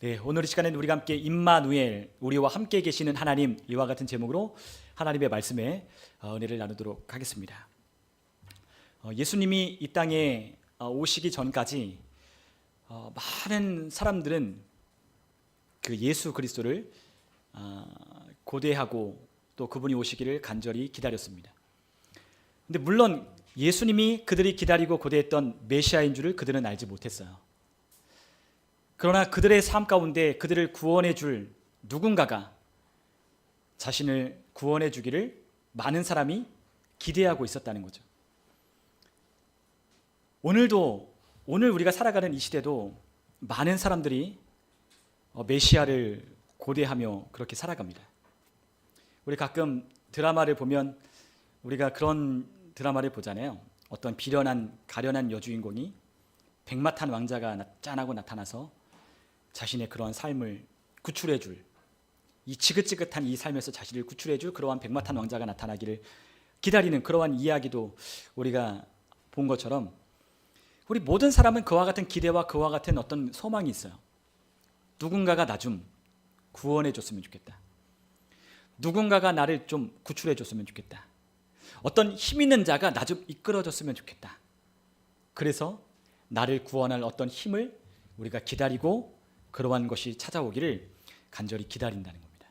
네, 오늘 이 시간에는 우리가 함께 임마누엘, 우리와 함께 계시는 하나님, 이와 같은 제목으로 하나님의 말씀에 은혜를 나누도록 하겠습니다. 예수님이 이 땅에 오시기 전까지 많은 사람들은 그 예수 그리스도를 고대하고 또 그분이 오시기를 간절히 기다렸습니다. 근데 물론 예수님이 그들이 기다리고 고대했던 메시아인 줄을 그들은 알지 못했어요. 그러나 그들의 삶 가운데 그들을 구원해 줄 누군가가 자신을 구원해 주기를 많은 사람이 기대하고 있었다는 거죠. 오늘 우리가 살아가는 이 시대도 많은 사람들이 메시아를 고대하며 그렇게 살아갑니다. 우리 가끔 드라마를 보면 우리가 그런 드라마를 보잖아요. 어떤 비련한 가련한 여주인공이 백마탄 왕자가 짠하고 나타나서 자신의 그런 삶을 구출해 줄, 이 지긋지긋한 이 삶에서 자신을 구출해 줄 그러한 백마탄 왕자가 나타나기를 기다리는 그러한 이야기도 우리가 본 것처럼 우리 모든 사람은 그와 같은 기대와 그와 같은 어떤 소망이 있어요. 누군가가 나 좀 구원해 줬으면 좋겠다. 누군가가 나를 좀 구출해 줬으면 좋겠다. 어떤 힘 있는 자가 나 좀 이끌어 줬으면 좋겠다. 그래서 나를 구원할 어떤 힘을 우리가 기다리고 그러한 것이 찾아오기를 간절히 기다린다는 겁니다.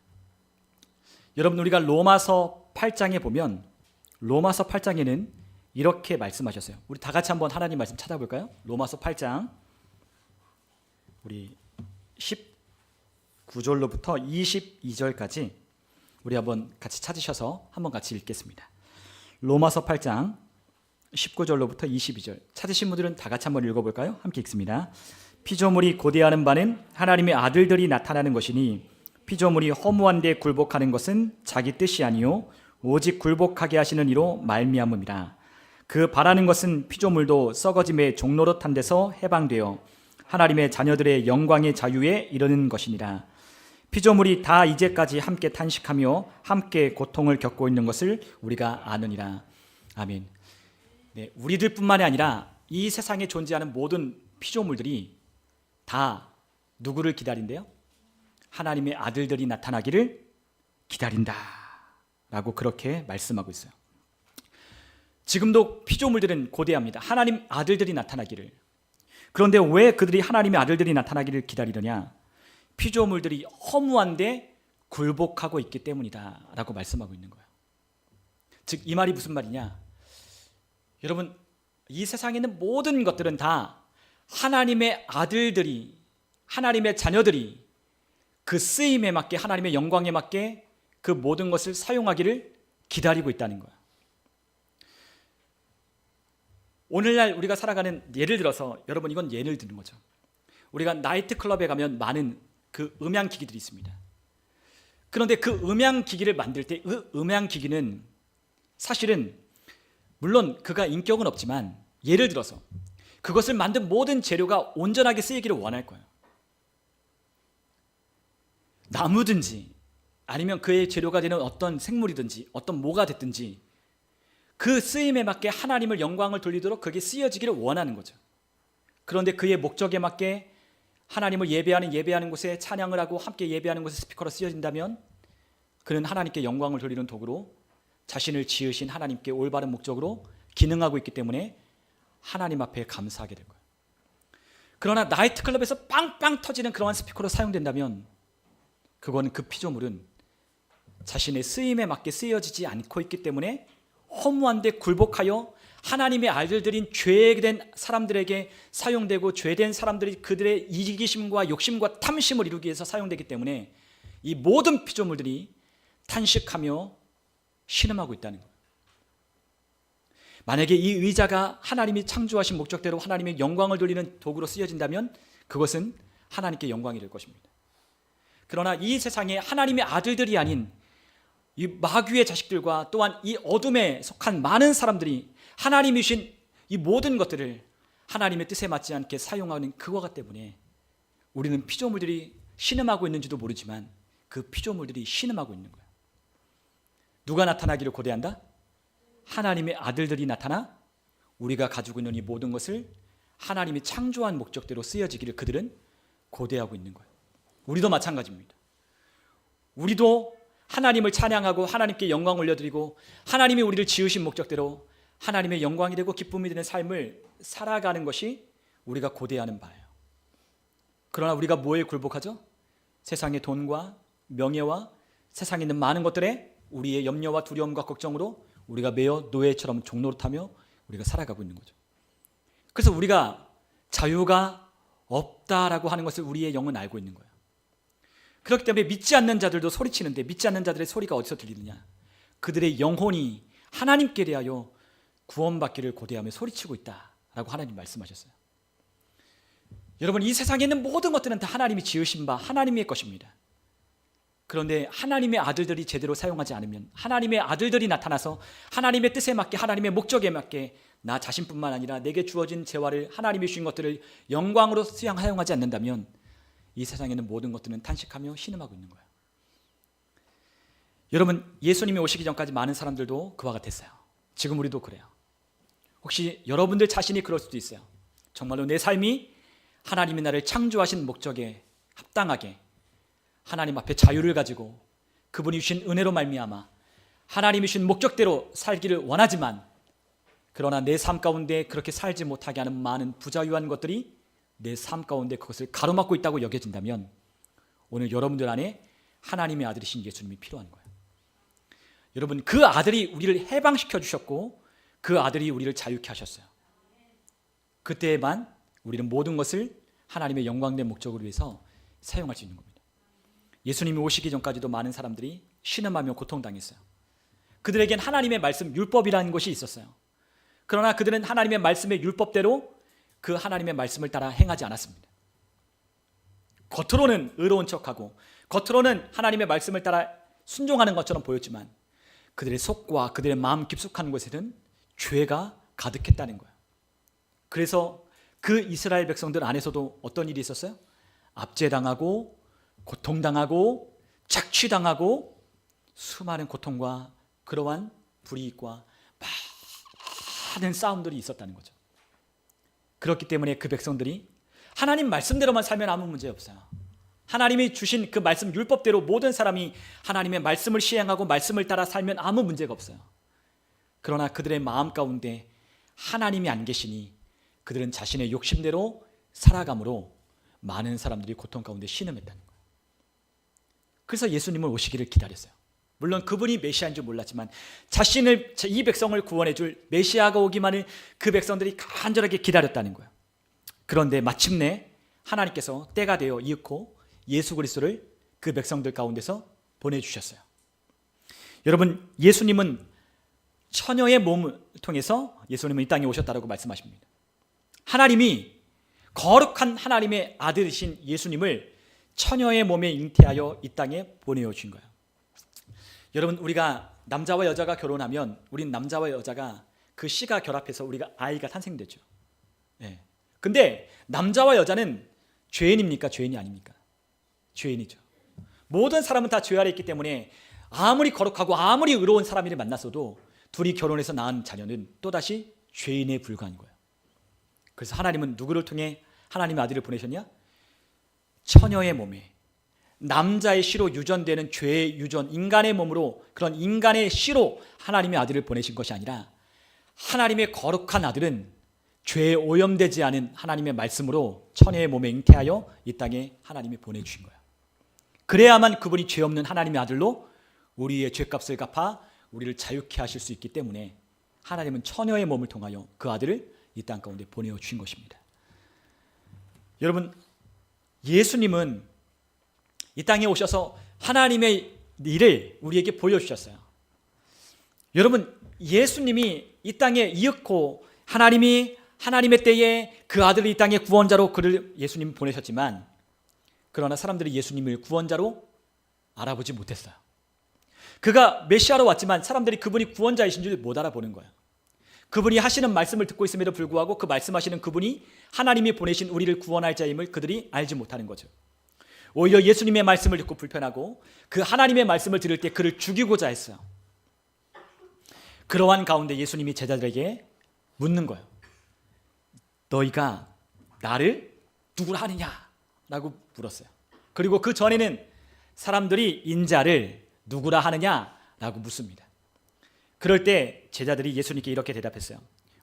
여러분, 우리가 로마서 8장에 보면 로마서 8장에는 이렇게 말씀하셨어요. 우리 다 같이 한번 하나님 말씀 찾아볼까요? 로마서 8장 우리 19절로부터 22절까지 우리 한번 같이 찾으셔서 한번 같이 읽겠습니다. 로마서 8장 19절로부터 22절 찾으신 분들은 다 같이 한번 읽어볼까요? 함께 읽습니다. 피조물이 고대하는 바는 하나님의 아들들이 나타나는 것이니 피조물이 허무한 데 굴복하는 것은 자기 뜻이 아니요 오직 굴복하게 하시는 이로 말미암음이라. 그 바라는 것은 피조물도 썩어짐의 종노릇한 데서 해방되어 하나님의 자녀들의 영광의 자유에 이르는 것이니라. 피조물이 다 이제까지 함께 탄식하며 함께 고통을 겪고 있는 것을 우리가 아느니라. 아멘. 네, 우리들뿐만이 아니라 이 세상에 존재하는 모든 피조물들이 다 누구를 기다린대요? 하나님의 아들들이 나타나기를 기다린다 라고 그렇게 말씀하고 있어요. 지금도 피조물들은 고대합니다. 하나님 아들들이 나타나기를. 그런데 왜 그들이 하나님의 아들들이 나타나기를 기다리느냐? 피조물들이 허무한데 굴복하고 있기 때문이다 라고 말씀하고 있는 거예요. 즉 이 말이 무슨 말이냐? 여러분, 이 세상에 있는 모든 것들은 다 하나님의 아들들이, 하나님의 자녀들이 그 쓰임에 맞게, 하나님의 영광에 맞게 그 모든 것을 사용하기를 기다리고 있다는 거예요. 오늘날 우리가 살아가는, 예를 들어서, 여러분 이건 예를 드는 거죠. 우리가 나이트클럽에 가면 많은 그 음향기기들이 있습니다. 그런데 그 음향기기를 만들 때 그 음향기기는 사실은 물론 그가 인격은 없지만 예를 들어서 그것을 만든 모든 재료가 온전하게 쓰이기를 원할 거예요. 나무든지 아니면 그의 재료가 되는 어떤 생물이든지 어떤 뭐가 됐든지 그 쓰임에 맞게 하나님을 영광을 돌리도록 그게 쓰여지기를 원하는 거죠. 그런데 그의 목적에 맞게 하나님을 예배하는 곳에 찬양을 하고 함께 예배하는 곳에 스피커로 쓰여진다면 그는 하나님께 영광을 돌리는 도구로 자신을 지으신 하나님께 올바른 목적으로 기능하고 있기 때문에 하나님 앞에 감사하게 될 거예요. 그러나 나이트클럽에서 빵빵 터지는 그러한 스피커로 사용된다면 그거는 그 피조물은 자신의 쓰임에 맞게 쓰여지지 않고 있기 때문에 허무한데 굴복하여 하나님의 아들들인 죄된 사람들에게 사용되고 죄된 사람들이 그들의 이기심과 욕심과 탐심을 이루기 위해서 사용되기 때문에 이 모든 피조물들이 탄식하며 신음하고 있다는 거예요. 만약에 이 의자가 하나님이 창조하신 목적대로 하나님의 영광을 돌리는 도구로 쓰여진다면 그것은 하나님께 영광이 될 것입니다. 그러나 이 세상에 하나님의 아들들이 아닌 이 마귀의 자식들과 또한 이 어둠에 속한 많은 사람들이 하나님이 주신 이 모든 것들을 하나님의 뜻에 맞지 않게 사용하는 그거가 때문에 우리는 피조물들이 신음하고 있는지도 모르지만 그 피조물들이 신음하고 있는 거예요. 누가 나타나기를 고대한다? 하나님의 아들들이 나타나 우리가 가지고 있는 이 모든 것을 하나님이 창조한 목적대로 쓰여지기를 그들은 고대하고 있는 거예요. 우리도 마찬가지입니다. 우리도 하나님을 찬양하고 하나님께 영광 올려드리고 하나님이 우리를 지으신 목적대로 하나님의 영광이 되고 기쁨이 되는 삶을 살아가는 것이 우리가 고대하는 바예요. 그러나 우리가 뭐에 굴복하죠? 세상의 돈과 명예와 세상에 있는 많은 것들에 우리의 염려와 두려움과 걱정으로 우리가 매여 노예처럼 종노릇하며 우리가 살아가고 있는 거죠. 그래서 우리가 자유가 없다라고 하는 것을 우리의 영은 알고 있는 거예요. 그렇기 때문에 믿지 않는 자들도 소리치는데 믿지 않는 자들의 소리가 어디서 들리느냐? 그들의 영혼이 하나님께 대하여 구원받기를 고대하며 소리치고 있다라고 하나님 말씀하셨어요. 여러분, 이 세상에 있는 모든 것들은 다 하나님이 지으신 바 하나님의 것입니다. 그런데 하나님의 아들들이 제대로 사용하지 않으면, 하나님의 아들들이 나타나서 하나님의 뜻에 맞게 하나님의 목적에 맞게 나 자신뿐만 아니라 내게 주어진 재화를 하나님이 주신 것들을 영광으로 사용하지 않는다면 이 세상에 있는 모든 것들은 탄식하며 신음하고 있는 거예요. 여러분, 예수님이 오시기 전까지 많은 사람들도 그와 같았어요. 지금 우리도 그래요. 혹시 여러분들 자신이 그럴 수도 있어요. 정말로 내 삶이 하나님이 나를 창조하신 목적에 합당하게 하나님 앞에 자유를 가지고 그분이 주신 은혜로 말미암아 하나님이 주신 목적대로 살기를 원하지만, 그러나 내 삶 가운데 그렇게 살지 못하게 하는 많은 부자유한 것들이 내 삶 가운데 그것을 가로막고 있다고 여겨진다면 오늘 여러분들 안에 하나님의 아들이신 예수님이 필요한 거예요. 여러분, 그 아들이 우리를 해방시켜 주셨고 그 아들이 우리를 자유케 하셨어요. 그때에만 우리는 모든 것을 하나님의 영광된 목적을 위해서 사용할 수 있는 겁니다. 예수님이 오시기 전까지도 많은 사람들이 신음하며 고통당했어요. 그들에겐 하나님의 말씀, 율법이라는 것이 있었어요. 그러나 그들은 하나님의 말씀의 율법대로 그 하나님의 말씀을 따라 행하지 않았습니다. 겉으로는 의로운 척하고 겉으로는 하나님의 말씀을 따라 순종하는 것처럼 보였지만 그들의 속과 그들의 마음 깊숙한 곳에는 죄가 가득했다는 거예요. 그래서 그 이스라엘 백성들 안에서도 어떤 일이 있었어요? 압제당하고 고통당하고 착취당하고 수많은 고통과 그러한 불이익과 많은 싸움들이 있었다는 거죠. 그렇기 때문에 그 백성들이 하나님 말씀대로만 살면 아무 문제 없어요. 하나님이 주신 그 말씀 율법대로 모든 사람이 하나님의 말씀을 시행하고 말씀을 따라 살면 아무 문제가 없어요. 그러나 그들의 마음 가운데 하나님이 안 계시니 그들은 자신의 욕심대로 살아감으로 많은 사람들이 고통 가운데 신음했다는 거예요. 그래서 예수님을 오시기를 기다렸어요. 물론 그분이 메시아인 줄 몰랐지만 자신을, 이 백성을 구원해 줄 메시아가 오기만을 그 백성들이 간절하게 기다렸다는 거예요. 그런데 마침내 하나님께서 때가 되어 이윽고 예수 그리스도를 그 백성들 가운데서 보내주셨어요. 여러분, 예수님은 처녀의 몸을 통해서 예수님은 이 땅에 오셨다고 말씀하십니다. 하나님이 거룩한 하나님의 아들이신 예수님을 처녀의 몸에 잉태하여 이 땅에 보내주신 거예요. 여러분, 우리가 남자와 여자가 결혼하면 우린 남자와 여자가 그 씨가 결합해서 우리가 아이가 탄생되죠. 네. 근데 남자와 여자는 죄인입니까? 죄인이 아닙니까? 죄인이죠. 모든 사람은 다 죄 아래 있기 때문에 아무리 거룩하고 아무리 의로운 사람을 만났어도 둘이 결혼해서 낳은 자녀는 또다시 죄인에 불과한 거예요. 그래서 하나님은 누구를 통해 하나님의 아들을 보내셨냐? 처녀의 몸에 남자의 씨로 유전되는 죄의 유전, 인간의 몸으로, 그런 인간의 씨로 하나님의 아들을 보내신 것이 아니라 하나님의 거룩한 아들은 죄에 오염되지 않은 하나님의 말씀으로 처녀의 몸에 잉태하여 이 땅에 하나님이 보내주신 거예요. 그래야만 그분이 죄 없는 하나님의 아들로 우리의 죄값을 갚아 우리를 자유케 하실 수 있기 때문에 하나님은 처녀의 몸을 통하여 그 아들을 이 땅 가운데 보내어 주신 것입니다. 여러분, 예수님은 이 땅에 오셔서 하나님의 일을 우리에게 보여주셨어요. 여러분, 예수님이 이 땅에 이윽고 하나님이 하나님의 때에 그 아들을 이 땅에 구원자로 그를 예수님이 보내셨지만, 그러나 사람들이 예수님을 구원자로 알아보지 못했어요. 그가 메시아로 왔지만 사람들이 그분이 구원자이신 줄 못 알아보는 거예요. 그분이 하시는 말씀을 듣고 있음에도 불구하고 그 말씀하시는 그분이 하나님이 보내신 우리를 구원할 자임을 그들이 알지 못하는 거죠. 오히려 예수님의 말씀을 듣고 불편하고 그 하나님의 말씀을 들을 때 그를 죽이고자 했어요. 그러한 가운데 예수님이 제자들에게 묻는 거예요. 너희가 나를 누구라 하느냐? 라고 물었어요. 그리고 그 전에는 사람들이 인자를 누구라 하느냐라고 묻습니다. 그럴 때 제자들이 예수님께 이렇게 대답했어요.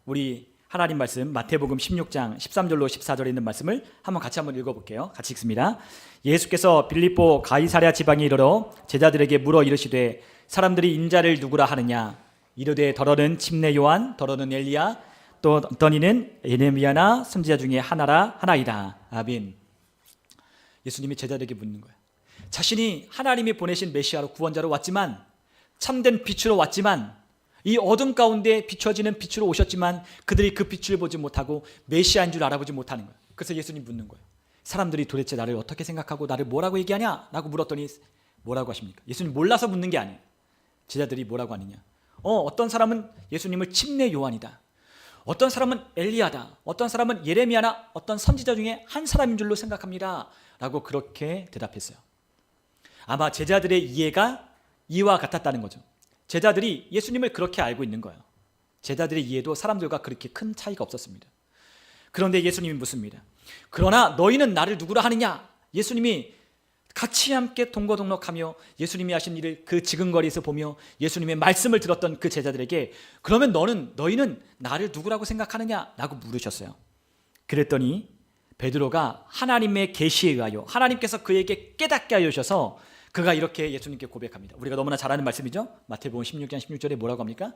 우리 하나님 말씀 마태복음 16장 13절로 14절에 있는 말씀을 같이 한번 읽어볼게요. 같이 읽습니다. 예수께서 빌립보 가이사랴 지방에 이르러 제자들에게 물어 이르시되 사람들이 인자를 누구라 하느냐? 이르되 더러는 침례 요한, 더러는 엘리야, 또 어떤 이는 예레미야나 선지자 중에 하나이다. 아멘. 예수님이 제자들에게 묻는 거예요. 자신이 하나님이 보내신 메시아로 구원자로 왔지만, 참된 빛으로 왔지만, 이 어둠 가운데 비춰지는 빛으로 오셨지만 그들이 그 빛을 보지 못하고 메시아인 줄 알아보지 못하는 거예요. 그래서 예수님 묻는 거예요. 사람들이 도대체 나를 어떻게 생각하고 나를 뭐라고 얘기하냐? 라고 물었더니 뭐라고 하십니까? 예수님 몰라서 묻는 게 아니에요. 제자들이 뭐라고 하느냐? 어떤 사람은 예수님을 침례 요한이다. 어떤 사람은 엘리야다. 어떤 사람은 예레미야나 어떤 선지자 중에 한 사람인 줄로 생각합니다. 라고 그렇게 대답했어요. 아마 제자들의 이해가 이와 같았다는 거죠. 제자들이 예수님을 그렇게 알고 있는 거예요. 제자들의 이해도 사람들과 그렇게 큰 차이가 없었습니다. 그런데 예수님이 묻습니다. 그러나 너희는 나를 누구라 하느냐? 예수님이 같이 함께 동거동록하며 예수님이 하신 일을 그 지근거리에서 보며 예수님의 말씀을 들었던 그 제자들에게 그러면 너희는 나를 누구라고 생각하느냐? 라고 물으셨어요. 그랬더니 베드로가 하나님의 계시에 의하여 하나님께서 그에게 깨닫게 하여 주셔서 그가 이렇게 예수님께 고백합니다. 우리가 너무나 잘 아는 말씀이죠. 마태복음 16장 16절에 뭐라고 합니까?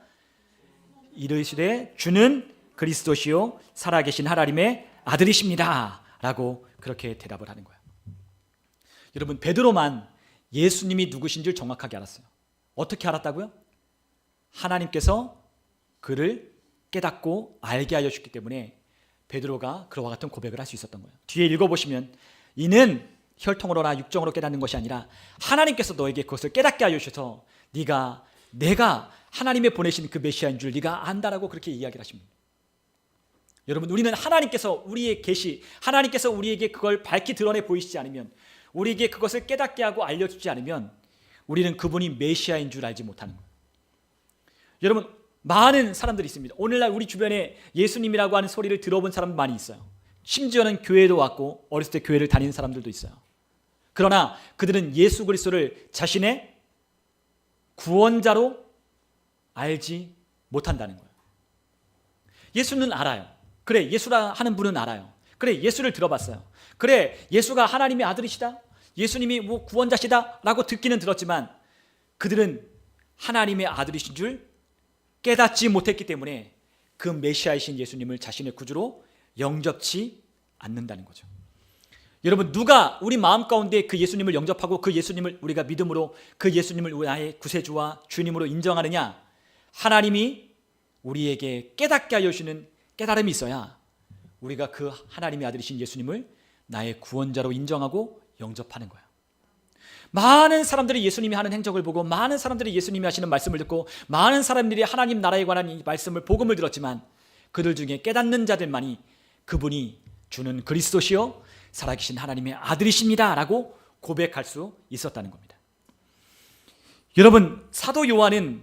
이르시되 주는 그리스도시요 살아계신 하나님의 아들이십니다. 라고 그렇게 대답을 하는 거예요. 여러분, 베드로만 예수님이 누구신지를 정확하게 알았어요. 어떻게 알았다고요? 하나님께서 그를 깨닫고 알게 하여 주셨기 때문에 베드로가 그와 같은 고백을 할 수 있었던 거예요. 뒤에 읽어보시면 이는 혈통으로나 육정으로 깨닫는 것이 아니라 하나님께서 너에게 그것을 깨닫게 하여 주셔서 내가 하나님의 보내신 그 메시아인 줄 네가 안다라고 그렇게 이야기를 하십니다. 여러분, 우리는 하나님께서 우리의 계시, 하나님께서 우리에게 그걸 밝히 드러내 보이시지 않으면, 우리에게 그것을 깨닫게 하고 알려주지 않으면 우리는 그분이 메시아인 줄 알지 못하는 거예요. 여러분, 많은 사람들이 있습니다. 오늘날 우리 주변에 예수님이라고 하는 소리를 들어본 사람 많이 있어요. 심지어는 교회도 왔고 어렸을 때 교회를 다니는 사람들도 있어요. 그러나 그들은 예수 그리스도를 자신의 구원자로 알지 못한다는 거예요. 예수는 알아요. 그래, 예수라 하는 분은 알아요. 그래, 예수를 들어봤어요. 그래, 예수가 하나님의 아들이시다, 예수님이 구원자시다 라고 듣기는 들었지만 그들은 하나님의 아들이신 줄 깨닫지 못했기 때문에 그 메시아이신 예수님을 자신의 구주로 영접치 않는다는 거죠. 여러분, 누가 우리 마음 가운데 그 예수님을 영접하고 그 예수님을 우리가 믿음으로 그 예수님을 나의 구세주와 주님으로 인정하느냐? 하나님이 우리에게 깨닫게 하여 주시는 깨달음이 있어야 우리가 그 하나님의 아들이신 예수님을 나의 구원자로 인정하고 영접하는 거야. 많은 사람들이 예수님이 하는 행적을 보고 많은 사람들이 예수님이 하시는 말씀을 듣고 많은 사람들이 하나님 나라에 관한 이 말씀을 복음을 들었지만 그들 중에 깨닫는 자들만이 그분이 주는 그리스도시요 살아계신 하나님의 아들이십니다 라고 고백할 수 있었다는 겁니다. 여러분, 사도 요한은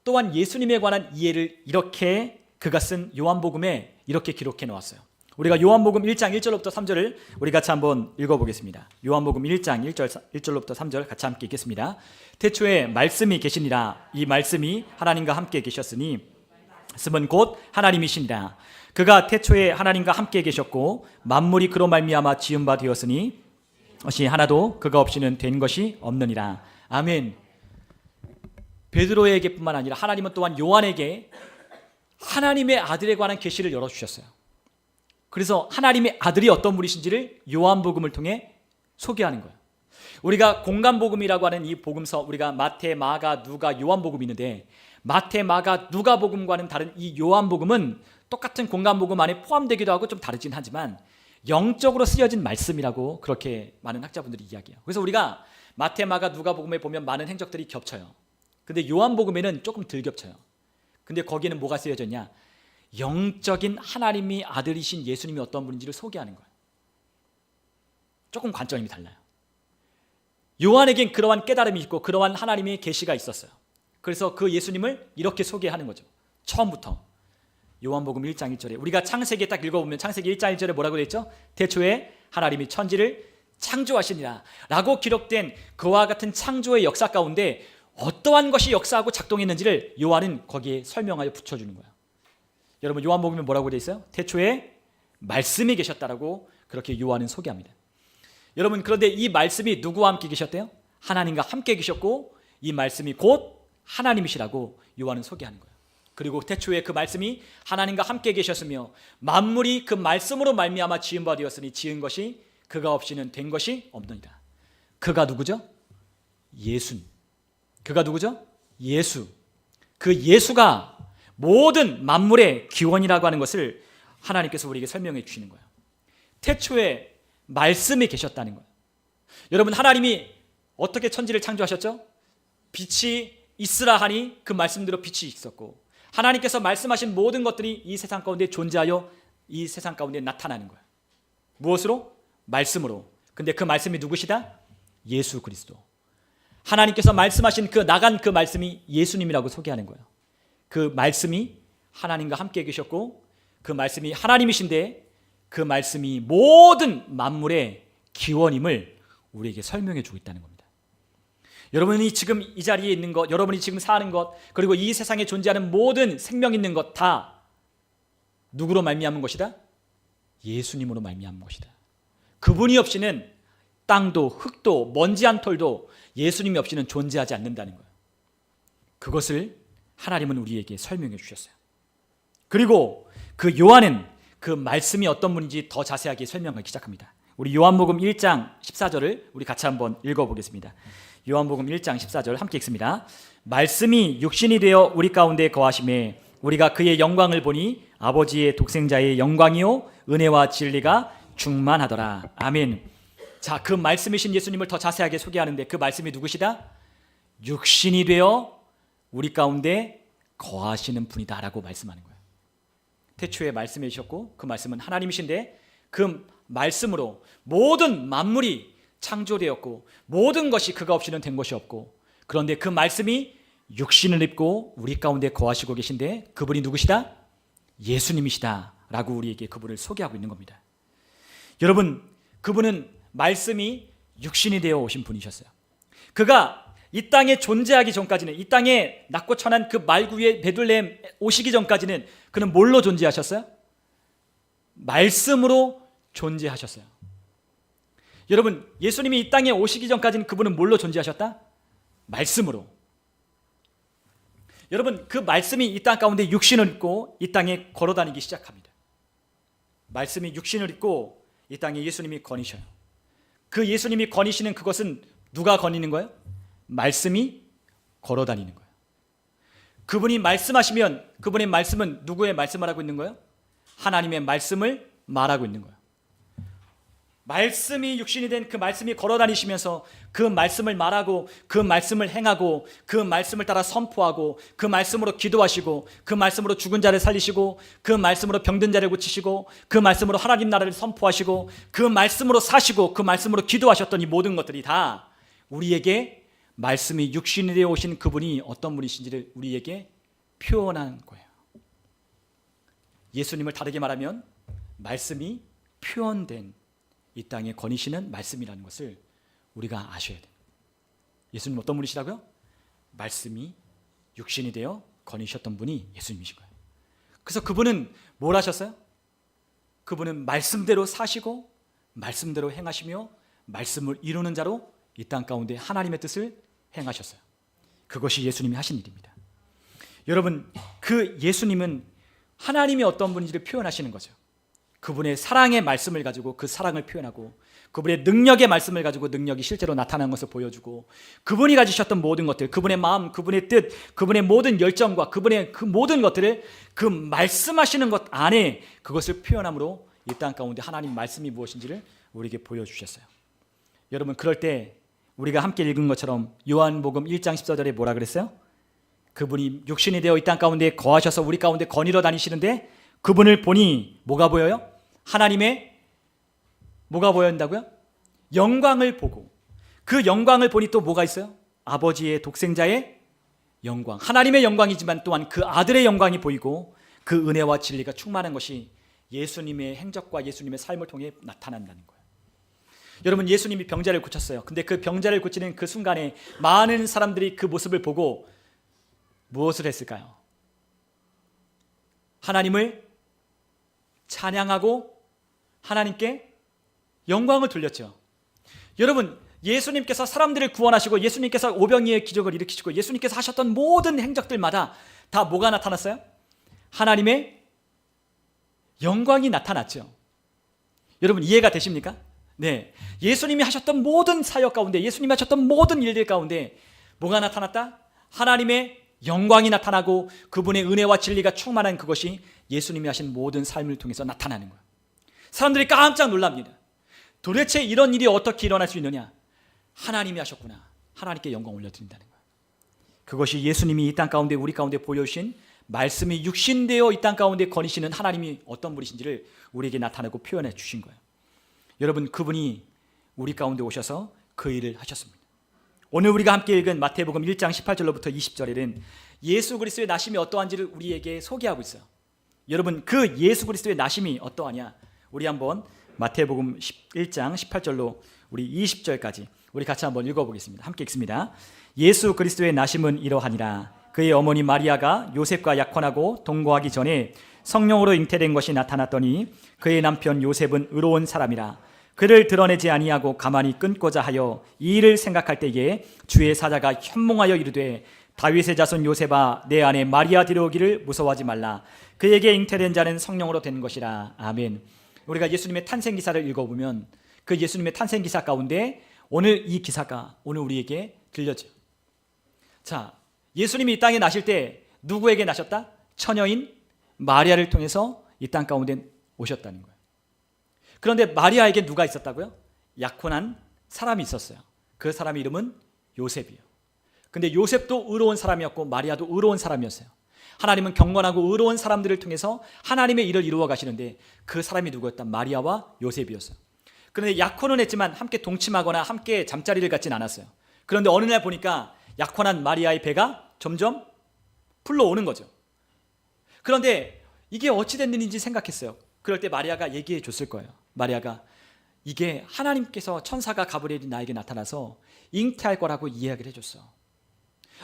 또한 예수님에 관한 이해를 이렇게 그가 쓴 요한복음에 이렇게 기록해 놓았어요. 우리가 요한복음 1장 1절로부터 3절을 우리 같이 한번 읽어보겠습니다. 요한복음 1장 1절로부터 3절 같이 함께 읽겠습니다. 태초에 말씀이 계시니라. 이 말씀이 하나님과 함께 계셨으니 말씀은 곧 하나님이시니라. 그가 태초에 하나님과 함께 계셨고 만물이 그로 말미암아 지은 바 되었으니 것이 하나도 그가 없이는 된 것이 없느니라. 아멘. 베드로에게뿐만 아니라 하나님은 또한 요한에게 하나님의 아들에 관한 계시를 열어주셨어요. 그래서 하나님의 아들이 어떤 분이신지를 요한복음을 통해 소개하는 거예요. 우리가 공간복음이라고 하는 이 복음서, 우리가 마태, 마가, 누가, 요한복음이 있는데 마태, 마가, 누가복음과는 다른 이 요한복음은 똑같은 공간복음 안에 포함되기도 하고 좀 다르긴 하지만 영적으로 쓰여진 말씀이라고 그렇게 많은 학자분들이 이야기해요. 그래서 우리가 마태, 마가, 누가복음에 보면 많은 행적들이 겹쳐요. 근데 요한복음에는 조금 덜 겹쳐요. 근데 거기에는 뭐가 쓰여졌냐? 영적인 하나님이 아들이신 예수님이 어떤 분인지를 소개하는 거예요. 조금 관점이 달라요. 요한에겐 그러한 깨달음이 있고 그러한 하나님의 계시가 있었어요. 그래서 그 예수님을 이렇게 소개하는 거죠. 처음부터 요한복음 1장 1절에 우리가 창세기에 딱 읽어보면 창세기 1장 1절에 뭐라고 되어 있죠? 태초에 하나님이 천지를 창조하시니라 라고 기록된 그와 같은 창조의 역사 가운데 어떠한 것이 역사하고 작동했는지를 요한은 거기에 설명하여 붙여주는 거예요. 여러분, 요한복음에 뭐라고 되어 있어요? 태초에 말씀이 계셨다라고 그렇게 요한은 소개합니다. 여러분, 그런데 이 말씀이 누구와 함께 계셨대요? 하나님과 함께 계셨고 이 말씀이 곧 하나님이시라고 요한은 소개하는 거예요. 그리고 태초에 그 말씀이 하나님과 함께 계셨으며 만물이 그 말씀으로 말미암아 지은 바 되었으니 지은 것이 그가 없이는 된 것이 없느니라. 그가 누구죠? 예수님. 그가 누구죠? 예수. 그 예수가 모든 만물의 기원이라고 하는 것을 하나님께서 우리에게 설명해 주시는 거예요. 태초에 말씀이 계셨다는 거예요. 여러분, 하나님이 어떻게 천지를 창조하셨죠? 빛이 있으라 하니 그 말씀대로 빛이 있었고 하나님께서 말씀하신 모든 것들이 이 세상 가운데 존재하여 이 세상 가운데 나타나는 거예요. 무엇으로? 말씀으로. 근데 그 말씀이 누구시다? 예수 그리스도. 하나님께서 말씀하신 그 나간 그 말씀이 예수님이라고 소개하는 거예요. 그 말씀이 하나님과 함께 계셨고 그 말씀이 하나님이신데 그 말씀이 모든 만물의 기원임을 우리에게 설명해 주고 있다는 겁니다. 여러분이 지금 이 자리에 있는 것, 여러분이 지금 사는 것, 그리고 이 세상에 존재하는 모든 생명 있는 것 다 누구로 말미암은 것이다? 예수님으로 말미암은 것이다. 그분이 없이는 땅도 흙도 먼지 한 톨도 예수님이 없이는 존재하지 않는다는 거예요. 그것을 하나님은 우리에게 설명해 주셨어요. 그리고 그 요한은 그 말씀이 어떤 분인지 더 자세하게 설명하기 시작합니다. 우리 요한복음 1장 14절을 우리 같이 한번 읽어보겠습니다. 요한복음 1장 14절 함께 읽습니다. 말씀이 육신이 되어 우리 가운데 거하심에 우리가 그의 영광을 보니 아버지의 독생자의 영광이요 은혜와 진리가 충만하더라. 아멘. 자, 그 말씀이신 예수님을 더 자세하게 소개하는데 그 말씀이 누구시다? 육신이 되어 우리 가운데 거하시는 분이다 라고 말씀하는 거예요. 태초에 말씀이셨고 그 말씀은 하나님이신데 그 말씀으로 모든 만물이 창조되었고 모든 것이 그가 없이는 된 것이 없고 그런데 그 말씀이 육신을 입고 우리 가운데 거하시고 계신데 그분이 누구시다? 예수님이시다 라고 우리에게 그분을 소개하고 있는 겁니다. 여러분, 그분은 말씀이 육신이 되어 오신 분이셨어요. 그가 이 땅에 존재하기 전까지는, 이 땅에 낮고 천한 그 말구의 베들레헴 오시기 전까지는 그는 뭘로 존재하셨어요? 말씀으로 존재하셨어요. 여러분, 예수님이 이 땅에 오시기 전까지는 그분은 뭘로 존재하셨다? 말씀으로. 여러분, 그 말씀이 이 땅 가운데 육신을 입고 이 땅에 걸어다니기 시작합니다. 말씀이 육신을 입고 이 땅에 예수님이 거니셔요. 그 예수님이 거니시는 그것은 누가 거니는 거예요? 말씀이 걸어다니는 거예요. 그분이 말씀하시면 그분의 말씀은 누구의 말씀을 하고 있는 거예요? 하나님의 말씀을 말하고 있는 거예요. 말씀이 육신이 된 그 말씀이 걸어다니시면서 그 말씀을 말하고 그 말씀을 행하고 그 말씀을 따라 선포하고 그 말씀으로 기도하시고 그 말씀으로 죽은 자를 살리시고 그 말씀으로 병든 자를 고치시고 그 말씀으로 하나님 나라를 선포하시고 그 말씀으로 사시고 그 말씀으로 기도하셨던 이 모든 것들이 다 우리에게 말씀이 육신이 되어 오신 그분이 어떤 분이신지를 우리에게 표현한 거예요. 예수님을 다르게 말하면 말씀이 표현된 이 땅에 거니시는 말씀이라는 것을 우리가 아셔야 돼요. 예수님 어떤 분이시라고요? 말씀이 육신이 되어 거니셨던 분이 예수님이신 거예요. 그래서 그분은 뭘 하셨어요? 그분은 말씀대로 사시고 말씀대로 행하시며 말씀을 이루는 자로 이 땅 가운데 하나님의 뜻을 행하셨어요. 그것이 예수님이 하신 일입니다. 여러분, 그 예수님은 하나님이 어떤 분인지를 표현하시는 거죠. 그분의 사랑의 말씀을 가지고 그 사랑을 표현하고 그분의 능력의 말씀을 가지고 능력이 실제로 나타나는 것을 보여주고 그분이 가지셨던 모든 것들, 그분의 마음, 그분의 뜻, 그분의 모든 열정과 그분의 그 모든 것들을 그 말씀하시는 것 안에 그것을 표현함으로 이 땅 가운데 하나님 말씀이 무엇인지를 우리에게 보여주셨어요. 여러분, 그럴 때 우리가 함께 읽은 것처럼 요한복음 1장 14절에 뭐라 그랬어요? 그분이 육신이 되어 이 땅 가운데 거하셔서 우리 가운데 거니러 다니시는데 그분을 보니 뭐가 보여요? 하나님의 뭐가 보인다고요? 영광을 보고 그 영광을 보니 또 뭐가 있어요? 아버지의 독생자의 영광, 하나님의 영광이지만 또한 그 아들의 영광이 보이고 그 은혜와 진리가 충만한 것이 예수님의 행적과 예수님의 삶을 통해 나타난다는 거예요. 여러분, 예수님이 병자를 고쳤어요. 근데 그 병자를 고치는 그 순간에 많은 사람들이 그 모습을 보고 무엇을 했을까요? 하나님을 찬양하고 하나님께 영광을 돌렸죠. 여러분, 예수님께서 사람들을 구원하시고 예수님께서 오병이의 기적을 일으키시고 예수님께서 하셨던 모든 행적들마다 다 뭐가 나타났어요? 하나님의 영광이 나타났죠. 여러분, 이해가 되십니까? 네, 예수님이 하셨던 모든 사역 가운데, 예수님이 하셨던 모든 일들 가운데 뭐가 나타났다? 하나님의 영광이 나타나고 그분의 은혜와 진리가 충만한 그것이 예수님이 하신 모든 삶을 통해서 나타나는 거예요. 사람들이 깜짝 놀랍니다. 도대체 이런 일이 어떻게 일어날 수 있느냐? 하나님이 하셨구나. 하나님께 영광 올려드린다는 거예요. 그것이 예수님이 이 땅 가운데, 우리 가운데 보여주신 말씀이 육신되어 이 땅 가운데 거니시는 하나님이 어떤 분이신지를 우리에게 나타내고 표현해 주신 거예요. 여러분, 그분이 우리 가운데 오셔서 그 일을 하셨습니다. 오늘 우리가 함께 읽은 마태복음 1장 18절로부터 20절에는 예수 그리스도의 나심이 어떠한지를 우리에게 소개하고 있어요. 여러분, 그 예수 그리스도의 나심이 어떠하냐? 우리 한번 마태복음 1장 18절로 우리 20절까지 우리 같이 한번 읽어보겠습니다. 함께 읽습니다. 예수 그리스도의 나심은 이러하니라. 그의 어머니 마리아가 요셉과 약혼하고 동거하기 전에 성령으로 잉태된 것이 나타났더니 그의 남편 요셉은 의로운 사람이라. 그를 드러내지 아니하고 가만히 끊고자 하여 이 일을 생각할 때에 주의 사자가 현몽하여 이르되 다윗의 자손 요셉아, 내 아내 마리아 데려오기를 무서워하지 말라. 그에게 잉태된 자는 성령으로 된 것이라. 아멘. 우리가 예수님의 탄생 기사를 읽어보면 그 예수님의 탄생 기사 가운데 오늘 이 기사가 오늘 우리에게 들려져요. 자, 예수님이 이 땅에 나실 때 누구에게 나셨다? 처녀인 마리아를 통해서 이 땅 가운데 오셨다는 거예요. 그런데 마리아에게 누가 있었다고요? 약혼한 사람이 있었어요. 그 사람의 이름은 요셉이에요. 근데 요셉도 의로운 사람이었고 마리아도 의로운 사람이었어요. 하나님은 경건하고 의로운 사람들을 통해서 하나님의 일을 이루어 가시는데 그 사람이 누구였다? 마리아와 요셉이었어요. 그런데 약혼은 했지만 함께 동침하거나 함께 잠자리를 갖진 않았어요. 그런데 어느 날 보니까 약혼한 마리아의 배가 점점 풀러오는 거죠. 그런데 이게 어찌 된 일인지 생각했어요. 그럴 때 마리아가 얘기해 줬을 거예요. 마리아가 이게 하나님께서 천사가 가브리엘이 나에게 나타나서 잉태할 거라고 이야기를 해줬어.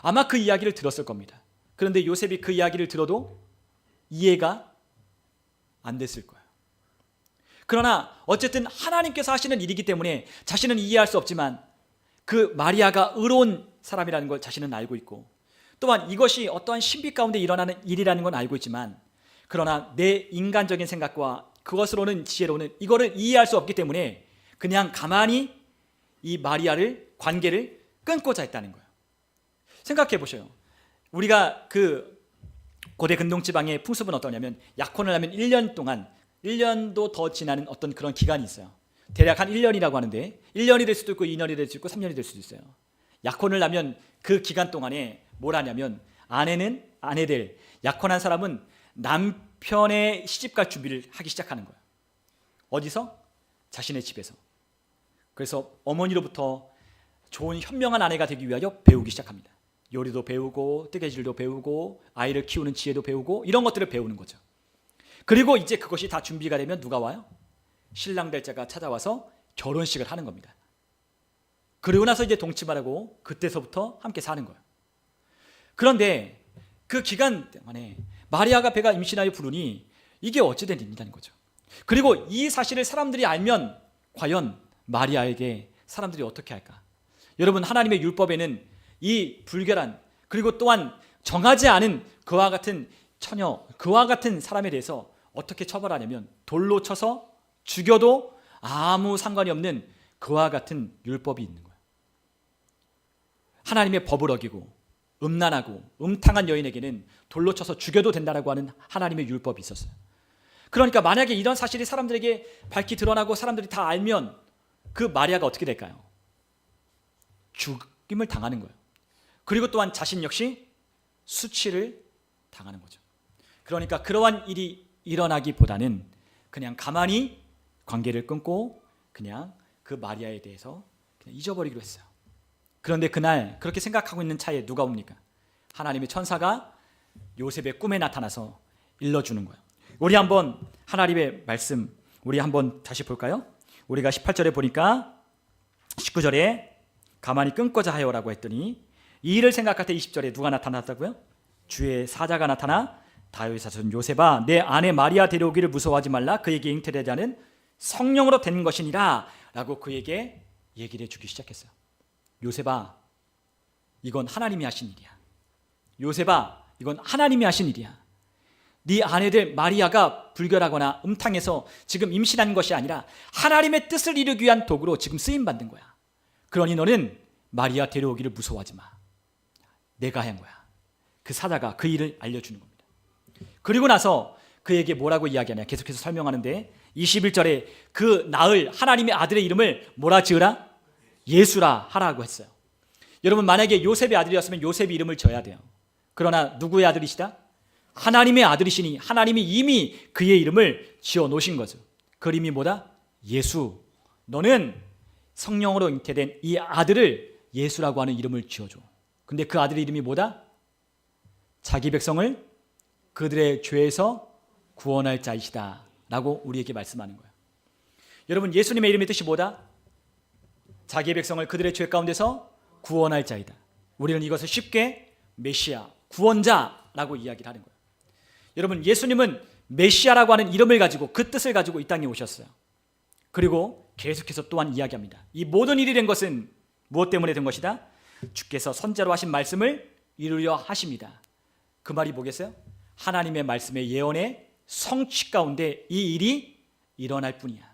아마 그 이야기를 들었을 겁니다. 그런데 요셉이 그 이야기를 들어도 이해가 안 됐을 거예요. 그러나 어쨌든 하나님께서 하시는 일이기 때문에 자신은 이해할 수 없지만 그 마리아가 의로운 사람이라는 걸 자신은 알고 있고 또한 이것이 어떠한 신비 가운데 일어나는 일이라는 건 알고 있지만 그러나 내 인간적인 생각과 그것으로는 지혜로는 이거를 이해할 수 없기 때문에 그냥 가만히 이 마리아를 관계를 끊고자 했다는 거예요. 생각해 보셔요. 우리가 그 고대 근동지방의 풍습은 어떠냐면 약혼을 하면 1년 동안 1년도 더 지나는 어떤 그런 기간이 있어요. 대략 한 1년이라고 하는데 1년이 될 수도 있고 2년이 될 수도 있고 3년이 될 수도 있어요. 약혼을 하면 그 기간 동안에 뭘 하냐면 아내될 약혼한 사람은 남편의 시집갈 준비를 하기 시작하는 거예요. 어디서? 자신의 집에서. 그래서 어머니로부터 좋은 현명한 아내가 되기 위하여 배우기 시작합니다. 요리도 배우고 뜨개질도 배우고 아이를 키우는 지혜도 배우고 이런 것들을 배우는 거죠. 그리고 이제 그것이 다 준비가 되면 누가 와요? 신랑 될 자가 찾아와서 결혼식을 하는 겁니다. 그리고 나서 이제 동침을 하고 그때서부터 함께 사는 거예요. 그런데 그 기간 동안에 마리아가 배가 임신하여 부르니 이게 어찌된 일이라는 거죠. 그리고 이 사실을 사람들이 알면 과연 마리아에게 사람들이 어떻게 할까? 여러분, 하나님의 율법에는 이 불결한 그리고 또한 정하지 않은 그와 같은 처녀, 그와 같은 사람에 대해서 어떻게 처벌하냐면 돌로 쳐서 죽여도 아무 상관이 없는 그와 같은 율법이 있는 거예요. 하나님의 법을 어기고 음란하고 음탕한 여인에게는 돌로 쳐서 죽여도 된다라고 하는 하나님의 율법이 있었어요. 그러니까 만약에 이런 사실이 사람들에게 밝히 드러나고 사람들이 다 알면 그 마리아가 어떻게 될까요? 죽임을 당하는 거예요. 그리고 또한 자신 역시 수치를 당하는 거죠. 그러니까 그러한 일이 일어나기보다는 그냥 가만히 관계를 끊고 그냥 그 마리아에 대해서 그냥 잊어버리기로 했어요. 그런데 그날 그렇게 생각하고 있는 차에 누가 옵니까? 하나님의 천사가 요셉의 꿈에 나타나서 일러주는 거예요. 우리 한번 하나님의 말씀 우리 한번 다시 볼까요? 우리가 18절에 보니까 19절에 가만히 끊고자 하여라고 했더니 이 일을 생각할 때 20절에 누가 나타났다고요? 주의 사자가 나타나 다윗의 자손 요셉아 내 아내 마리아 데려오기를 무서워하지 말라 그에게 잉태되지 않은 성령으로 된 것이니라 라고 그에게 얘기를 해주기 시작했어요. 요셉아 이건 하나님이 하신 일이야. 요셉아 이건 하나님이 하신 일이야. 네 아내들 마리아가 불결하거나 음탕해서 지금 임신한 것이 아니라 하나님의 뜻을 이루기 위한 도구로 지금 쓰임받는 거야. 그러니 너는 마리아 데려오기를 무서워하지 마. 내가 한 거야. 그 사자가 그 일을 알려주는 겁니다. 그리고 나서 그에게 뭐라고 이야기하냐 계속해서 설명하는데 21절에 그 낳을 하나님의 아들의 이름을 뭐라 지으라? 예수라 하라고 했어요. 여러분 만약에 요셉의 아들이었으면 요셉의 이름을 지어야 돼요. 그러나 누구의 아들이시다? 하나님의 아들이시니 하나님이 이미 그의 이름을 지어 놓으신 거죠. 그 이름이 뭐다? 예수. 너는 성령으로 잉태된 이 아들을 예수라고 하는 이름을 지어줘. 근데 그 아들의 이름이 뭐다? 자기 백성을 그들의 죄에서 구원할 자이시다 라고 우리에게 말씀하는 거예요. 여러분 예수님의 이름의 뜻이 뭐다? 자기 백성을 그들의 죄 가운데서 구원할 자이다. 우리는 이것을 쉽게 메시아, 구원자라고 이야기를 하는 거예요. 여러분 예수님은 메시아라고 하는 이름을 가지고 그 뜻을 가지고 이 땅에 오셨어요. 그리고 계속해서 또한 이야기합니다. 이 모든 일이 된 것은 무엇 때문에 된 것이다? 주께서 선자로 하신 말씀을 이루려 하십니다. 그 말이 뭐겠어요? 하나님의 말씀의 예언의 성취 가운데 이 일이 일어날 뿐이야.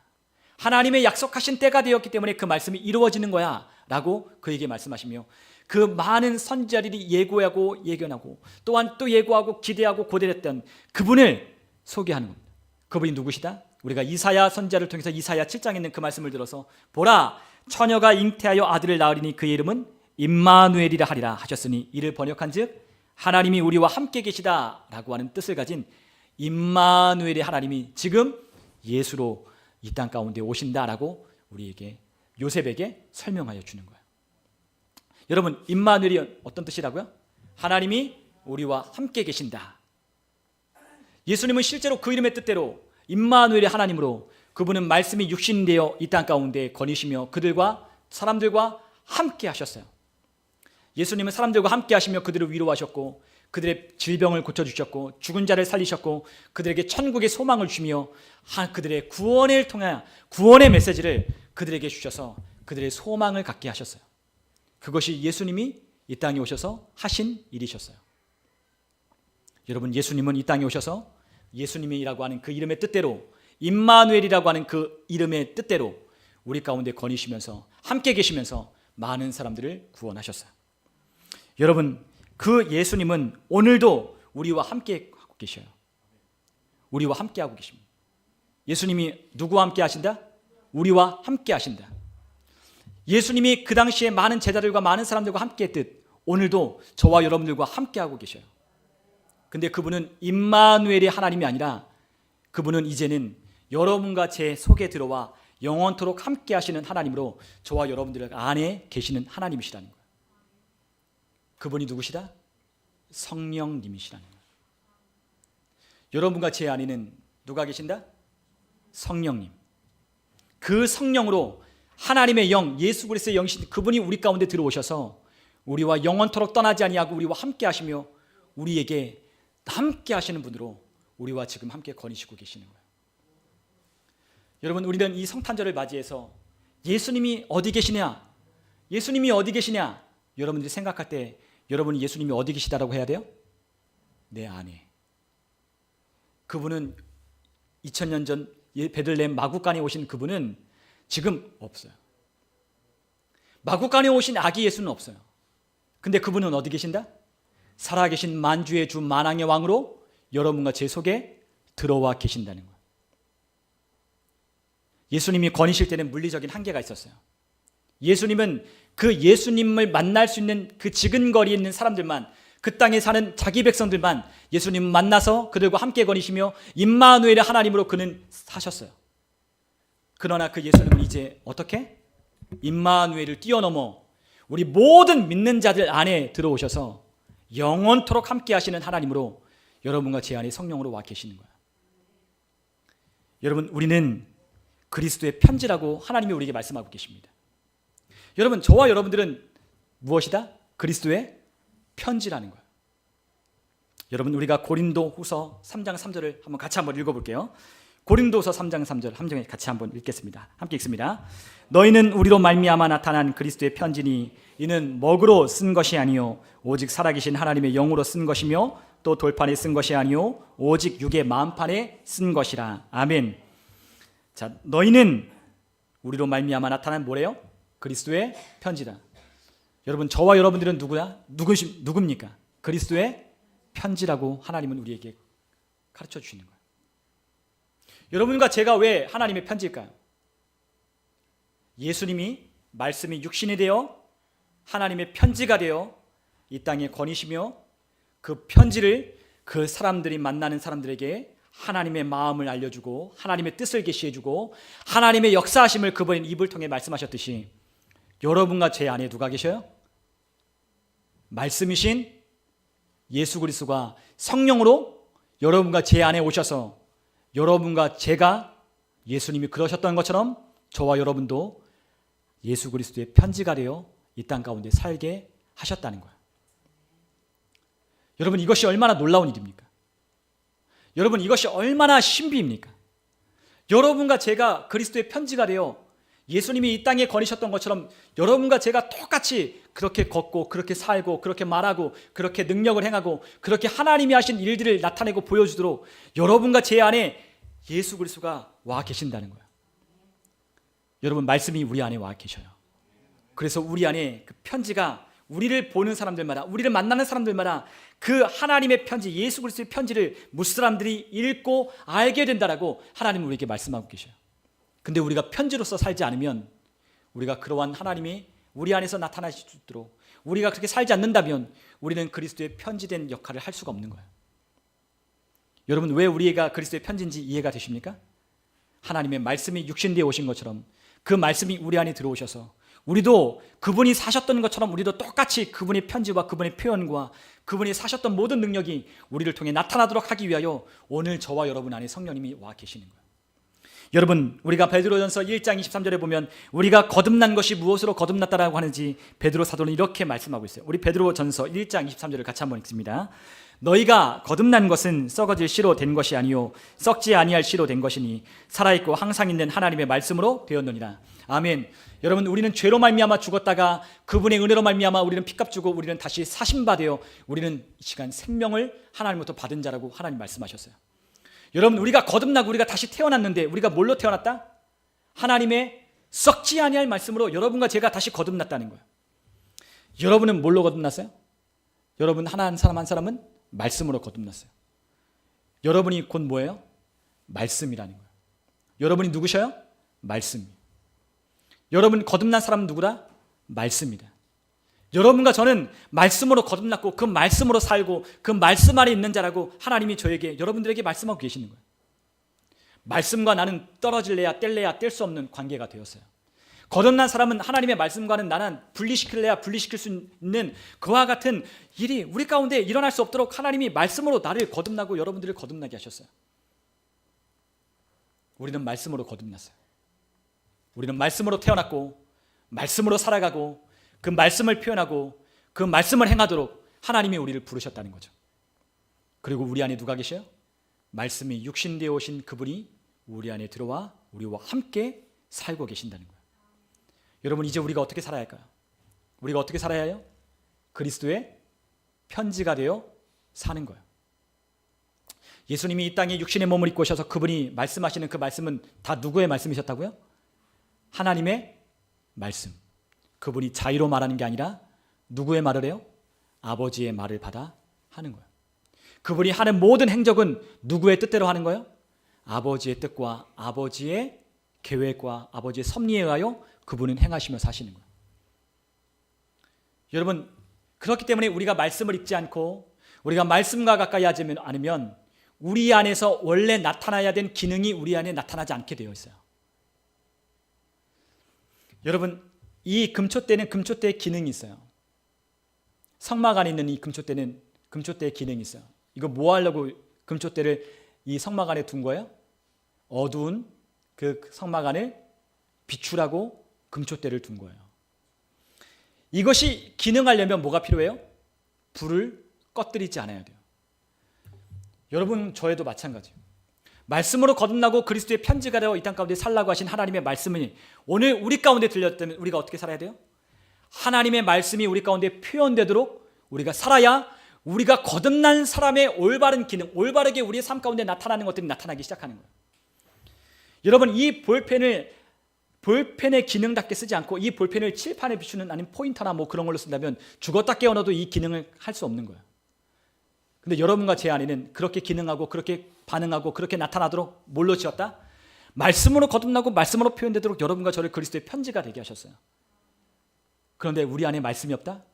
하나님의 약속하신 때가 되었기 때문에 그 말씀이 이루어지는 거야 라고 그에게 말씀하시며 그 많은 선지자들이 예고하고 예견하고 또한 또 예고하고 기대하고 고대했던 그분을 소개하는 겁니다. 그분이 누구시다? 우리가 이사야 선지자를 통해서 이사야 7장에 있는 그 말씀을 들어서 보라 처녀가 잉태하여 아들을 낳으리니 그의 이름은 임마누엘이라 하리라 하셨으니 이를 번역한즉 하나님이 우리와 함께 계시다 라고 하는 뜻을 가진 임마누엘의 하나님이 지금 예수로 이 땅 가운데 오신다라고 우리에게 요셉에게 설명하여 주는 거예요. 여러분 임마누엘이 어떤 뜻이라고요? 하나님이 우리와 함께 계신다. 예수님은 실제로 그 이름의 뜻대로 임마누엘의 하나님으로 그분은 말씀이 육신되어 이 땅 가운데 거니시며 그들과 사람들과 함께 하셨어요. 예수님은 사람들과 함께 하시며 그들을 위로하셨고 그들의 질병을 고쳐주셨고 죽은 자를 살리셨고 그들에게 천국의 소망을 주며 그들의 구원을 통해 구원의 메시지를 그들에게 주셔서 그들의 소망을 갖게 하셨어요. 그것이 예수님이 이 땅에 오셔서 하신 일이셨어요. 여러분 예수님은 이 땅에 오셔서 예수님이라고 하는 그 이름의 뜻대로 임마누엘이라고 하는 그 이름의 뜻대로 우리 가운데 거니시면서 함께 계시면서 많은 사람들을 구원하셨어요. 여러분 그 예수님은 오늘도 우리와 함께 하고 계셔요. 우리와 함께 하고 계십니다. 예수님이 누구와 함께 하신다? 우리와 함께 하신다. 예수님이 그 당시에 많은 제자들과 많은 사람들과 함께 했듯 오늘도 저와 여러분들과 함께 하고 계셔요. 근데 그분은 임마누엘의 하나님이 아니라 그분은 이제는 여러분과 제 속에 들어와 영원토록 함께 하시는 하나님으로 저와 여러분들 안에 계시는 하나님이시라는 거예요. 그분이 누구시다? 성령님이시라는 거예요. 여러분과 제 안에는 누가 계신다? 성령님. 그 성령으로 하나님의 영, 예수 그리스도의 영이신 그분이 우리 가운데 들어오셔서 우리와 영원토록 떠나지 아니하고 우리와 함께 하시며 우리에게 함께 하시는 분으로 우리와 지금 함께 거니시고 계시는 거예요. 여러분 우리는 이 성탄절을 맞이해서 예수님이 어디 계시냐? 예수님이 어디 계시냐? 여러분들이 생각할 때 여러분이 예수님이 어디 계시다라고 해야 돼요? 내 안에. 그분은 2000년 전 베들레헴 마구간에 오신 그분은 지금 없어요. 마구간에 오신 아기 예수는 없어요. 근데 그분은 어디 계신다? 살아계신 만주의 주 만왕의 왕으로 여러분과 제 속에 들어와 계신다는 거예요. 예수님이 거니실 때는 물리적인 한계가 있었어요. 예수님은 그 예수님을 만날 수 있는 그 지근거리에 있는 사람들만, 그 땅에 사는 자기 백성들만 예수님 만나서 그들과 함께 거니시며 임마누엘의 하나님으로 그는 사셨어요. 그러나 그 예수님은 이제 어떻게? 임마누엘을 뛰어넘어 우리 모든 믿는 자들 안에 들어오셔서 영원토록 함께 하시는 하나님으로 여러분과 제 안에 성령으로 와 계시는 거예요. 여러분 우리는 그리스도의 편지라고 하나님이 우리에게 말씀하고 계십니다. 여러분, 저와 여러분들은 무엇이다? 그리스도의 편지라는 거예요. 여러분, 우리가 고린도후서 3장 3절을 같이 한번 읽어볼게요. 고린도후서 3장 3절 함정에 같이 한번 읽겠습니다. 함께 읽습니다. 너희는 우리로 말미암아 나타난 그리스도의 편지니 이는 먹으로 쓴 것이 아니요 오직 살아계신 하나님의 영으로 쓴 것이며 또 돌판에 쓴 것이 아니요 오직 육의 마음판에 쓴 것이라. 아멘. 자, 너희는 우리로 말미암아 나타난 뭐래요? 그리스도의 편지다. 여러분, 저와 여러분들은 누굽니까? 그리스도의 편지라고 하나님은 우리에게 가르쳐 주시는 거예요. 여러분과 제가 왜 하나님의 편지일까요? 예수님이 말씀이 육신이 되어 하나님의 편지가 되어 이 땅에 거니시며 그 편지를 그 사람들이 만나는 사람들에게 하나님의 마음을 알려주고 하나님의 뜻을 계시해주고 하나님의 역사하심을 그분의 입을 통해 말씀하셨듯이 여러분과 제 안에 누가 계셔요? 말씀이신 예수 그리스도가 성령으로 여러분과 제 안에 오셔서 여러분과 제가 예수님이 그러셨던 것처럼 저와 여러분도 예수 그리스도의 편지가 되어 이 땅 가운데 살게 하셨다는 거예요. 여러분, 이것이 얼마나 놀라운 일입니까? 여러분, 이것이 얼마나 신비입니까? 여러분과 제가 그리스도의 편지가 되어 예수님이 이 땅에 거니셨던 것처럼 여러분과 제가 똑같이 그렇게 걷고 그렇게 살고 그렇게 말하고 그렇게 능력을 행하고 그렇게 하나님이 하신 일들을 나타내고 보여주도록 여러분과 제 안에 예수 그리스도가 와 계신다는 거예요. 여러분, 말씀이 우리 안에 와 계셔요. 그래서 우리 안에 그 편지가 우리를 보는 사람들마다 우리를 만나는 사람들마다 그 하나님의 편지 예수 그리스도의 편지를 무사람들이 읽고 알게 된다라고 하나님은 우리에게 말씀하고 계셔요. 근데 우리가 편지로서 살지 않으면 우리가 그러한 하나님이 우리 안에서 나타나실 수 있도록 우리가 그렇게 살지 않는다면 우리는 그리스도의 편지된 역할을 할 수가 없는 거예요. 여러분, 왜 우리가 그리스도의 편지인지 이해가 되십니까? 하나님의 말씀이 육신되어 오신 것처럼 그 말씀이 우리 안에 들어오셔서 우리도 그분이 사셨던 것처럼 우리도 똑같이 그분의 편지와 그분의 표현과 그분이 사셨던 모든 능력이 우리를 통해 나타나도록 하기 위하여 오늘 저와 여러분 안에 성령님이 와 계시는 거예요. 여러분, 우리가 베드로전서 1장 23절에 보면 우리가 거듭난 것이 무엇으로 거듭났다라고 하는지 베드로 사도는 이렇게 말씀하고 있어요. 우리 베드로전서 1장 23절을 같이 한번 읽습니다. 너희가 거듭난 것은 썩어질 씨로 된 것이 아니요 썩지 아니할 씨로 된 것이니 살아있고 항상 있는 하나님의 말씀으로 되었느니라. 아멘. 여러분, 우리는 죄로 말미암아 죽었다가 그분의 은혜로 말미암아 우리는 피값 주고 우리는 다시 사신 바 되어 우리는 이 시간 생명을 하나님부터 받은 자라고 하나님 말씀하셨어요. 여러분, 우리가 거듭나고 우리가 다시 태어났는데 우리가 뭘로 태어났다? 하나님의 썩지 아니할 말씀으로 여러분과 제가 다시 거듭났다는 거예요. 여러분은 뭘로 거듭났어요? 여러분 한 사람 한 사람은 말씀으로 거듭났어요. 여러분이 곧 뭐예요? 말씀이라는 거예요. 여러분이 누구셔요? 말씀이에요. 여러분 거듭난 사람은 누구다? 말씀이다. 여러분과 저는 말씀으로 거듭났고 그 말씀으로 살고 그 말씀 안에 있는 자라고 하나님이 저에게 여러분들에게 말씀하고 계시는 거예요. 말씀과 나는 떨어질래야 뗄래야 뗄 수 없는 관계가 되었어요. 거듭난 사람은 하나님의 말씀과는 나는 분리시킬래야 분리시킬 수 있는 그와 같은 일이 우리 가운데 일어날 수 없도록 하나님이 말씀으로 나를 거듭나고 여러분들을 거듭나게 하셨어요. 우리는 말씀으로 거듭났어요. 우리는 말씀으로 태어났고 말씀으로 살아가고 그 말씀을 표현하고 그 말씀을 행하도록 하나님이 우리를 부르셨다는 거죠. 그리고 우리 안에 누가 계셔요? 말씀이 육신되어 오신 그분이 우리 안에 들어와 우리와 함께 살고 계신다는 거예요. 여러분, 이제 우리가 어떻게 살아야 할까요? 우리가 어떻게 살아야 해요? 그리스도의 편지가 되어 사는 거예요. 예수님이 이 땅에 육신의 몸을 입고 오셔서 그분이 말씀하시는 그 말씀은 다 누구의 말씀이셨다고요? 하나님의 말씀. 그분이 자의로 말하는 게 아니라 누구의 말을 해요? 아버지의 말을 받아 하는 거예요. 그분이 하는 모든 행적은 누구의 뜻대로 하는 거예요? 아버지의 뜻과 아버지의 계획과 아버지의 섭리에 의하여 그분은 행하시며 사시는 거예요. 여러분, 그렇기 때문에 우리가 말씀을 읽지 않고 우리가 말씀과 가까이 하지 않으면 우리 안에서 원래 나타나야 된 기능이 우리 안에 나타나지 않게 되어 있어요. 여러분, 이 금초대는 금초대의 기능이 있어요. 성막 안에 있는 이 금초대는 금초대의 기능이 있어요. 이거 뭐 하려고 금초대를 이 성막 안에 둔 거예요? 어두운 그 성막 안을 비추라고 금초대를 둔 거예요. 이것이 기능하려면 뭐가 필요해요? 불을 꺼뜨리지 않아야 돼요. 여러분, 저에도 마찬가지예요. 말씀으로 거듭나고 그리스도의 편지가 되어 이 땅 가운데 살라고 하신 하나님의 말씀이 오늘 우리 가운데 들렸다면 우리가 어떻게 살아야 돼요? 하나님의 말씀이 우리 가운데 표현되도록 우리가 살아야 우리가 거듭난 사람의 올바른 기능, 올바르게 우리의 삶 가운데 나타나는 것들이 나타나기 시작하는 거예요. 여러분, 이 볼펜의 기능답게 쓰지 않고 이 볼펜을 칠판에 비추는 아니면 포인터나 뭐 그런 걸로 쓴다면 죽었다 깨어나도 이 기능을 할 수 없는 거예요. 근데 여러분과 제 안에는 그렇게 기능하고 그렇게 반응하고 그렇게 나타나도록 뭘로 지었다? 말씀으로 거듭나고 말씀으로 표현되도록 여러분과 저를 그리스도의 편지가 되게 하셨어요. 그런데 우리 안에 말씀이 없다?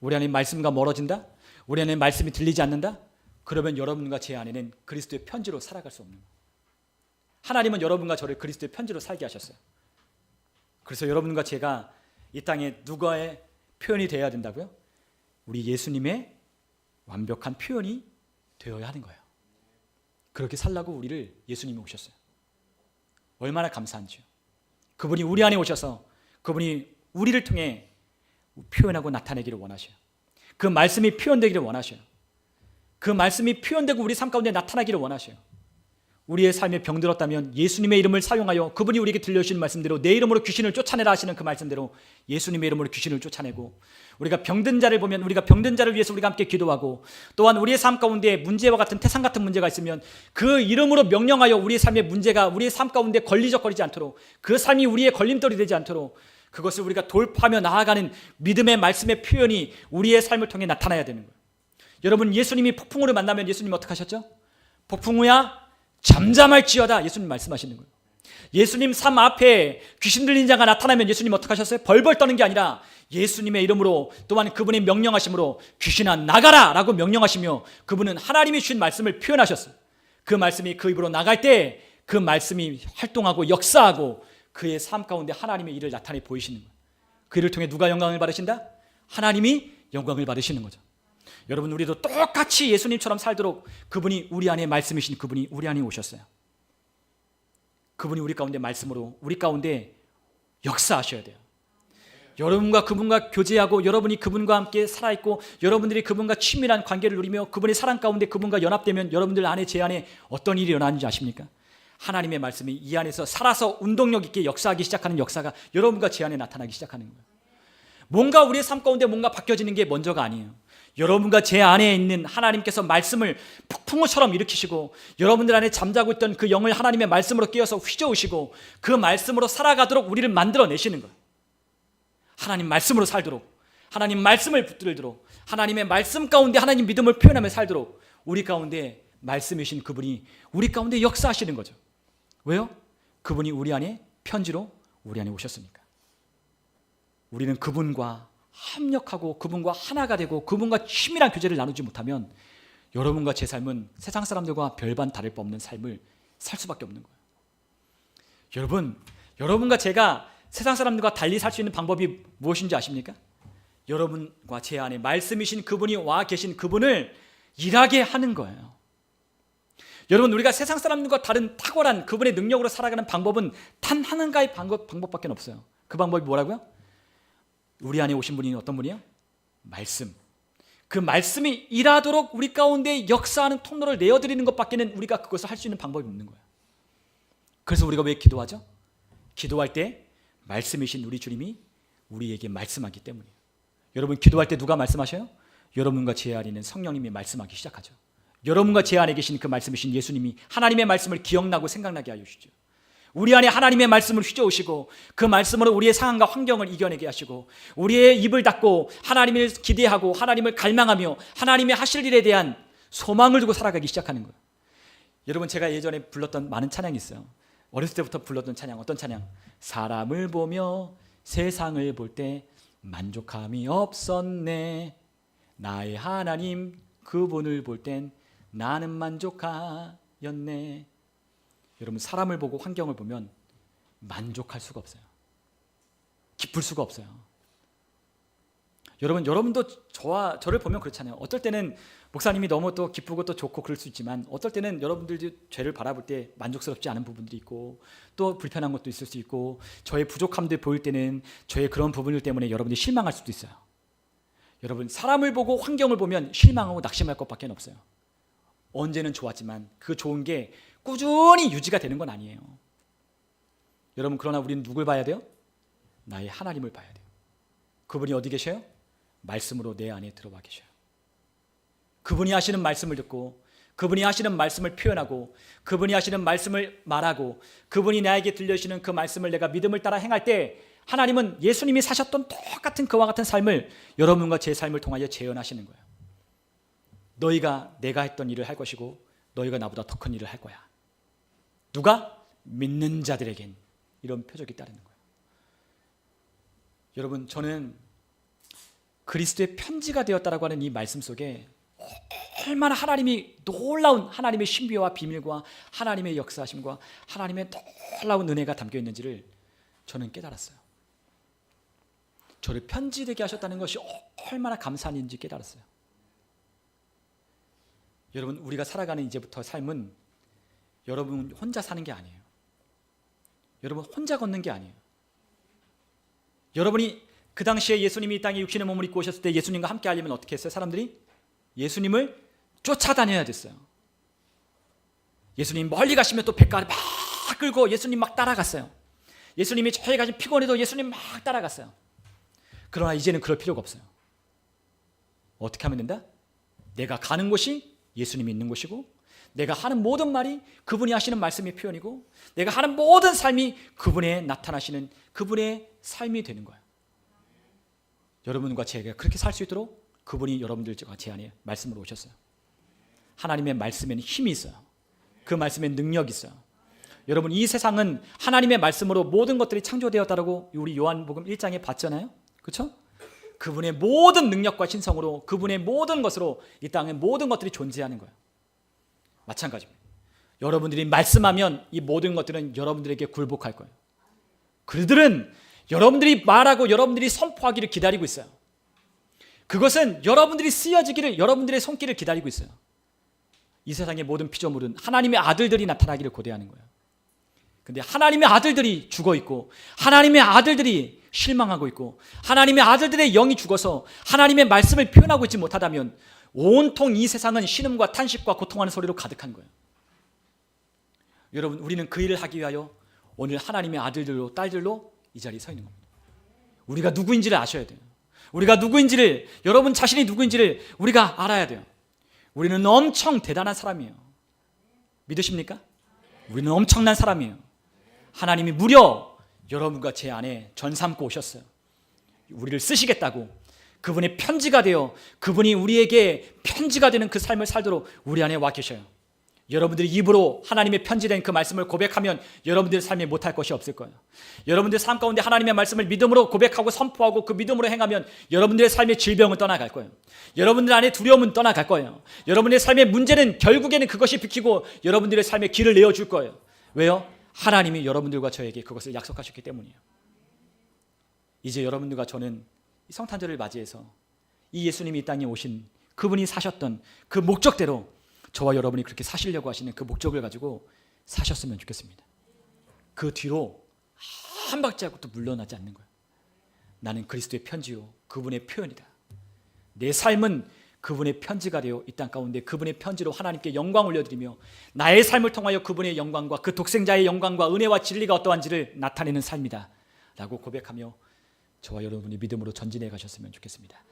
우리 안에 말씀과 멀어진다? 우리 안에 말씀이 들리지 않는다? 그러면 여러분과 제 안에는 그리스도의 편지로 살아갈 수 없는 거예요. 하나님은 여러분과 저를 그리스도의 편지로 살게 하셨어요. 그래서 여러분과 제가 이 땅에 누구의 표현이 되어야 된다고요? 우리 예수님의 완벽한 표현이 되어야 하는 거예요. 그렇게 살라고 우리를 예수님이 오셨어요. 얼마나 감사한지요. 그분이 우리 안에 오셔서 그분이 우리를 통해 표현하고 나타내기를 원하셔요. 그 말씀이 표현되기를 원하셔요. 그 말씀이 표현되고 우리 삶 가운데 나타나기를 원하셔요. 우리의 삶에 병들었다면 예수님의 이름을 사용하여 그분이 우리에게 들려주신 말씀대로 내 이름으로 귀신을 쫓아내라 하시는 그 말씀대로 예수님의 이름으로 귀신을 쫓아내고, 우리가 병든 자를 보면 우리가 병든 자를 위해서 우리가 함께 기도하고, 또한 우리의 삶 가운데 문제와 같은 태산 같은 문제가 있으면 그 이름으로 명령하여 우리의 삶의 문제가 우리의 삶 가운데 걸리적거리지 않도록, 그 삶이 우리의 걸림돌이 되지 않도록 그것을 우리가 돌파하며 나아가는 믿음의 말씀의 표현이 우리의 삶을 통해 나타나야 되는 거예요. 여러분, 예수님이 폭풍우를 만나면 예수님 어떻게 하셨죠? 폭풍우야 잠잠할지어다, 예수님 말씀하시는 거예요. 예수님 삶 앞에 귀신 들린 자가 나타나면 예수님 어떻게 하셨어요? 벌벌 떠는 게 아니라 예수님의 이름으로, 또한 그분의 명령하심으로 귀신아 나가라 라고 명령하시며 그분은 하나님이 주신 말씀을 표현하셨어요. 그 말씀이 그 입으로 나갈 때 그 말씀이 활동하고 역사하고 그의 삶 가운데 하나님의 일을 나타내 보이시는 거예요. 그 일을 통해 누가 영광을 받으신다? 하나님이 영광을 받으시는 거죠. 여러분, 우리도 똑같이 예수님처럼 살도록 그분이 우리 안에 말씀이신 그분이 우리 안에 오셨어요. 그분이 우리 가운데 말씀으로 우리 가운데 역사하셔야 돼요. 여러분과 그분과 교제하고 여러분이 그분과 함께 살아있고 여러분들이 그분과 친밀한 관계를 누리며 그분의 사랑 가운데 그분과 연합되면 여러분들 안에, 제 안에 어떤 일이 일어나는지 아십니까? 하나님의 말씀이 이 안에서 살아서 운동력 있게 역사하기 시작하는 역사가 여러분과 제 안에 나타나기 시작하는 거예요. 뭔가 우리의 삶 가운데 뭔가 바뀌어지는 게 먼저가 아니에요. 여러분과 제 안에 있는 하나님께서 말씀을 폭풍우처럼 일으키시고 여러분들 안에 잠자고 있던 그 영을 하나님의 말씀으로 깨어서 휘저으시고 그 말씀으로 살아가도록 우리를 만들어내시는 거예요. 하나님 말씀으로 살도록, 하나님 말씀을 붙들도록, 하나님의 말씀 가운데 하나님 믿음을 표현하며 살도록 우리 가운데 말씀이신 그분이 우리 가운데 역사하시는 거죠. 왜요? 그분이 우리 안에 편지로 우리 안에 오셨으니까. 우리는 그분과 합력하고 그분과 하나가 되고 그분과 친밀한 교제를 나누지 못하면 여러분과 제 삶은 세상 사람들과 별반 다를 바 없는 삶을 살 수밖에 없는 거예요. 여러분과 제가 세상 사람들과 달리 살 수 있는 방법이 무엇인지 아십니까? 여러분과 제 안에 말씀이신 그분이 와 계신 그분을 일하게 하는 거예요. 여러분, 우리가 세상 사람들과 다른 탁월한 그분의 능력으로 살아가는 방법은 단 하나의 방법밖에 없어요. 그 방법이 뭐라고요? 우리 안에 오신 분이 어떤 분이에요? 말씀. 그 말씀이 일하도록 우리 가운데 역사하는 통로를 내어드리는 것밖에는 우리가 그것을 할 수 있는 방법이 없는 거예요. 그래서 우리가 왜 기도하죠? 기도할 때 말씀이신 우리 주님이 우리에게 말씀하기 때문이에요. 여러분, 기도할 때 누가 말씀하셔요? 여러분과 제 안에 있는 성령님이 말씀하기 시작하죠. 여러분과 제 안에 계신 그 말씀이신 예수님이 하나님의 말씀을 기억나고 생각나게 하여 주시죠. 우리 안에 하나님의 말씀을 휘저으시고 그 말씀으로 우리의 상황과 환경을 이겨내게 하시고 우리의 입을 닫고 하나님을 기대하고 하나님을 갈망하며 하나님의 하실 일에 대한 소망을 두고 살아가기 시작하는 거예요. 여러분, 제가 예전에 불렀던 많은 찬양이 있어요. 어렸을 때부터 불렀던 찬양, 어떤 찬양? 사람을 보며 세상을 볼 때 만족함이 없었네. 나의 하나님 그분을 볼 땐 나는 만족하였네. 여러분, 사람을 보고 환경을 보면 만족할 수가 없어요. 기쁠 수가 없어요. 여러분도 저를 보면 그렇잖아요. 어떨 때는 목사님이 너무 또 기쁘고 또 좋고 그럴 수 있지만 어떨 때는 여러분들도 죄를 바라볼 때 만족스럽지 않은 부분들이 있고 또 불편한 것도 있을 수 있고 저의 부족함들 보일 때는 저의 그런 부분들 때문에 여러분들이 실망할 수도 있어요. 여러분, 사람을 보고 환경을 보면 실망하고 낙심할 것밖에 없어요. 언제는 좋았지만 그 좋은 게 꾸준히 유지가 되는 건 아니에요. 여러분, 그러나 우리는 누굴 봐야 돼요? 나의 하나님을 봐야 돼요. 그분이 어디 계셔요? 말씀으로 내 안에 들어와 계셔요. 그분이 하시는 말씀을 듣고 그분이 하시는 말씀을 표현하고 그분이 하시는 말씀을 말하고 그분이 나에게 들려주시는 그 말씀을 내가 믿음을 따라 행할 때 하나님은 예수님이 사셨던 똑같은 그와 같은 삶을 여러분과 제 삶을 통하여 재현하시는 거예요. 너희가 내가 했던 일을 할 것이고 너희가 나보다 더 큰 일을 할 거야. 누가? 믿는 자들에겐 이런 표적이 따르는 거예요. 여러분, 저는 그리스도의 편지가 되었다라고 하는 이 말씀 속에 얼마나 하나님이 놀라운 하나님의 신비와 비밀과 하나님의 역사하심과 하나님의 놀라운 은혜가 담겨 있는지를 저는 깨달았어요. 저를 편지되게 하셨다는 것이 얼마나 감사한 일인지 깨달았어요. 여러분, 우리가 살아가는 이제부터 삶은 여러분 혼자 사는 게 아니에요. 여러분 혼자 걷는 게 아니에요. 여러분이 그 당시에 예수님이 이 땅에 육신의 몸을 입고 오셨을 때 예수님과 함께 하려면 어떻게 했어요? 사람들이 예수님을 쫓아다녀야 됐어요. 예수님 멀리 가시면 또 뱃가를 막 끌고 예수님 막 따라갔어요. 예수님이 저희가 지금 피곤해도 예수님 막 따라갔어요. 그러나 이제는 그럴 필요가 없어요. 어떻게 하면 된다? 내가 가는 곳이 예수님이 있는 곳이고 내가 하는 모든 말이 그분이 하시는 말씀의 표현이고 내가 하는 모든 삶이 그분의 나타나시는 그분의 삶이 되는 거예요. 여러분과 제가 그렇게 살 수 있도록 그분이 여러분들과 제 안에 말씀으로 오셨어요. 하나님의 말씀에는 힘이 있어요. 그 말씀에 능력이 있어요. 여러분, 이 세상은 하나님의 말씀으로 모든 것들이 창조되었다라고 우리 요한복음 1장에 봤잖아요. 그렇죠? 그분의 모든 능력과 신성으로 그분의 모든 것으로 이 땅에 모든 것들이 존재하는 거예요. 마찬가지입니다. 여러분들이 말씀하면 이 모든 것들은 여러분들에게 굴복할 거예요. 그들은 여러분들이 말하고 여러분들이 선포하기를 기다리고 있어요. 그것은 여러분들이 쓰여지기를 여러분들의 손길을 기다리고 있어요. 이 세상의 모든 피조물은 하나님의 아들들이 나타나기를 고대하는 거예요. 근데 하나님의 아들들이 죽어 있고 하나님의 아들들이 실망하고 있고 하나님의 아들들의 영이 죽어서 하나님의 말씀을 표현하고 있지 못하다면 온통 이 세상은 신음과 탄식과 고통하는 소리로 가득한 거예요. 여러분, 우리는 그 일을 하기 위하여 오늘 하나님의 아들들로 딸들로 이 자리에 서 있는 겁니다. 우리가 누구인지를 아셔야 돼요. 우리가 누구인지를, 여러분 자신이 누구인지를 우리가 알아야 돼요. 우리는 엄청 대단한 사람이에요. 믿으십니까? 우리는 엄청난 사람이에요. 하나님이 무려 여러분과 제 안에 전삼고 오셨어요. 우리를 쓰시겠다고 그분의 편지가 되어 그분이 우리에게 편지가 되는 그 삶을 살도록 우리 안에 와 계셔요. 여러분들이 입으로 하나님의 편지된 그 말씀을 고백하면 여러분들의 삶에 못할 것이 없을 거예요. 여러분들의 삶 가운데 하나님의 말씀을 믿음으로 고백하고 선포하고 그 믿음으로 행하면 여러분들의 삶의 질병은 떠나갈 거예요. 여러분들 안에 두려움은 떠나갈 거예요. 여러분의 삶의 문제는 결국에는 그것이 비키고 여러분들의 삶의 길을 내어줄 거예요. 왜요? 하나님이 여러분들과 저에게 그것을 약속하셨기 때문이에요. 이제 여러분들과 저는 이 성탄절을 맞이해서 이 예수님이 이 땅에 오신 그분이 사셨던 그 목적대로 저와 여러분이 그렇게 사시려고 하시는 그 목적을 가지고 사셨으면 좋겠습니다. 그 뒤로 한 발자국도 물러나지 않는 거예요. 나는 그리스도의 편지요 그분의 표현이다. 내 삶은 그분의 편지가 되어 이 땅 가운데 그분의 편지로 하나님께 영광 올려드리며 나의 삶을 통하여 그분의 영광과 그 독생자의 영광과 은혜와 진리가 어떠한지를 나타내는 삶이다 라고 고백하며 저와 여러분이 믿음으로 전진해 가셨으면 좋겠습니다.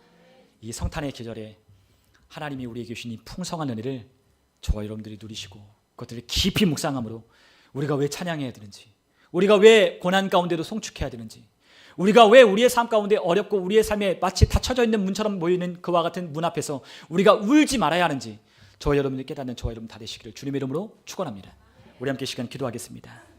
이 성탄의 계절에 하나님이 우리에게 주신 이 풍성한 은혜를 저와 여러분들이 누리시고 그것들을 깊이 묵상함으로 우리가 왜 찬양해야 되는지, 우리가 왜 고난 가운데도 송축해야 되는지, 우리가 왜 우리의 삶 가운데 어렵고 우리의 삶에 마치 닫혀져 있는 문처럼 모이는 그와 같은 문 앞에서 우리가 울지 말아야 하는지 저와 여러분들이 깨닫는 저와 여러분 다 되시기를 주님의 이름으로 축원합니다. 우리 함께 시간 기도하겠습니다.